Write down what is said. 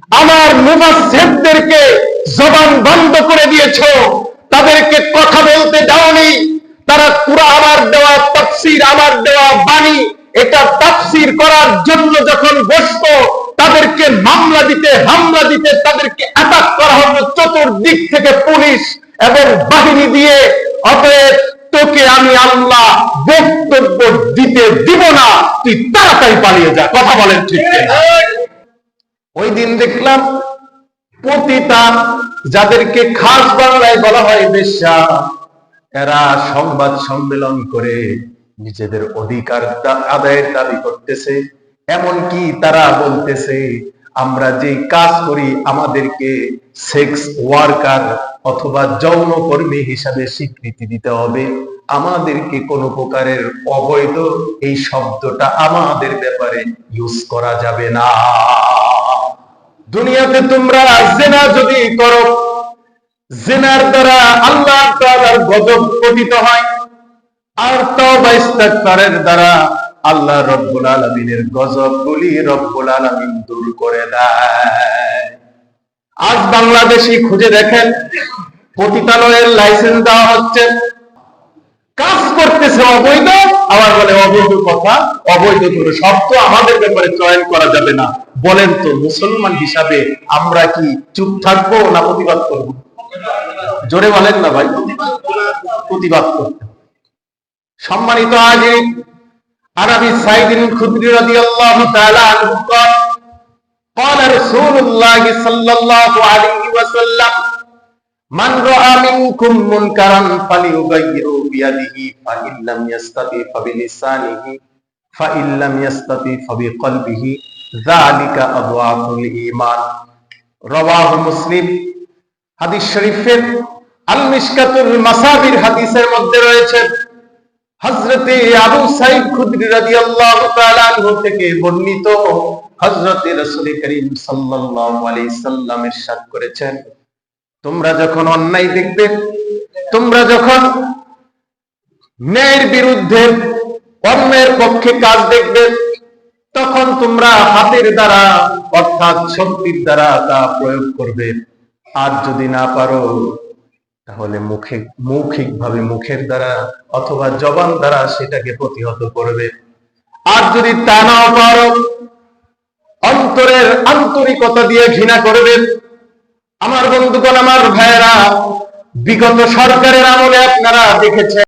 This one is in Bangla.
আমার মুফাসসিরদেরকে জবান বন্ধ করে দিয়েছো, তাদেরকে কথা বলতে দাওনি। তারা কুরআন আমার দেওয়া তাফসীর, আমার দেওয়া বাণী, এটা তাফসীর করার জন্য যখন বসতো, তাদেরকে মামলা দিতে, হামলা দিতে, তাদেরকে অ্যাটাক করা হতো চতুর্দিক থেকে পুলিশ এবং বাহিনী দিয়ে। অতএব তোকে আমি আল্লাহ বক্তব্য দিতে দিব না, তুই তাড়াতাড়ি পালিয়ে যা। কথা বলেন ঠিক কিনা? ওই দিন দেখলাম পতিতা, যাদেরকে খাস বাংলায় বলা হয় বেশ্যা, এরা সংবাদ সম্মেলন করে নিজেদের অধিকার আদায়ের দাবি করতেছে। এমনকি তারা বলতেছে, আমরা যে কাজ করি আমাদেরকে সেক্স ওয়ার্কার অথবা যৌনকর্মী হিসাবে স্বীকৃতি দিতে হবে, আমাদেরকে কোন প্রকারের অবৈধ এই শব্দটা আমাদের ব্যাপারে ইউজ করা যাবে না। দুনিয়াতে তোমরা জিনা যদি করো, জিনার দ্বারা আল্লাহ তাআলার গজব পতিত হয়, আর তওবা ইস্তিগফারের দ্বারা আল্লাহ রব্বুল আলামিনের গজবগুলি রব্বুল আলামিন দূর করে দেয়। আজ বাংলাদেশি খুঁজে দেখেন, পতিতালয়ের লাইসেন্স দেওয়া হচ্ছে, কাজ করতেছে অবৈধ, আবার বলে অবৈধ কথা, অবৈধ কোনো শব্দ আমাদের ব্যাপারে চয়ন করা যাবে না। বলেন তো মুসলমান হিসাবে আমরা কি চুপ থাকবো না প্রতিবাদ করব? জোরে বলেন না ভাই, প্রতিবাদ করতে। সম্মানিত হাজির, আবু সাঈদ আল-খুদরি রাদিয়াল্লাহু তাআলা আনহু قال رسول الله صلى الله عليه وسلم من رأى منكم منكرا فليغيره بيده فإن لم يستطع فبلسانه فإن لم يستطع فبقلبه ذلك أضعف الإيمان رواه মুসলিম। হাদিস শরীফের আল মিশকাতুল মাসাবির হাদিসের মধ্যে রয়েছে, হযরতে আবু সাঈদ খুদরি রাদিয়াল্লাহু তাআলা আনহু থেকে বর্ণিত, হযরতে রাসূল করিম সাল্লাল্লাহু আলাইহি সাল্লাম ইরশাদ করেছেন, তোমরা যখন অন্যায় দেখবে, তোমরা যখন ন্যায়ের বিরুদ্ধে অন্যের পক্ষে কাজ দেখবে, তখন তোমরা হাতের দ্বারা অর্থাৎ শক্তির দ্বারা তা প্রয়োগ করবে। আর যদি না পারো তাহলে মৌখিকভাবে মুখের দ্বারা অথবা জবান দ্বারা সেটাকে প্রতিহত করবে। আর যদি তা না পারো অন্তরের আন্তরিকতা দিয়ে ঘৃণা করবে। আমার বন্ধুগণ, আমার ভাইয়েরা, বিগত সরকারের আমলে আপনারা দেখেছেন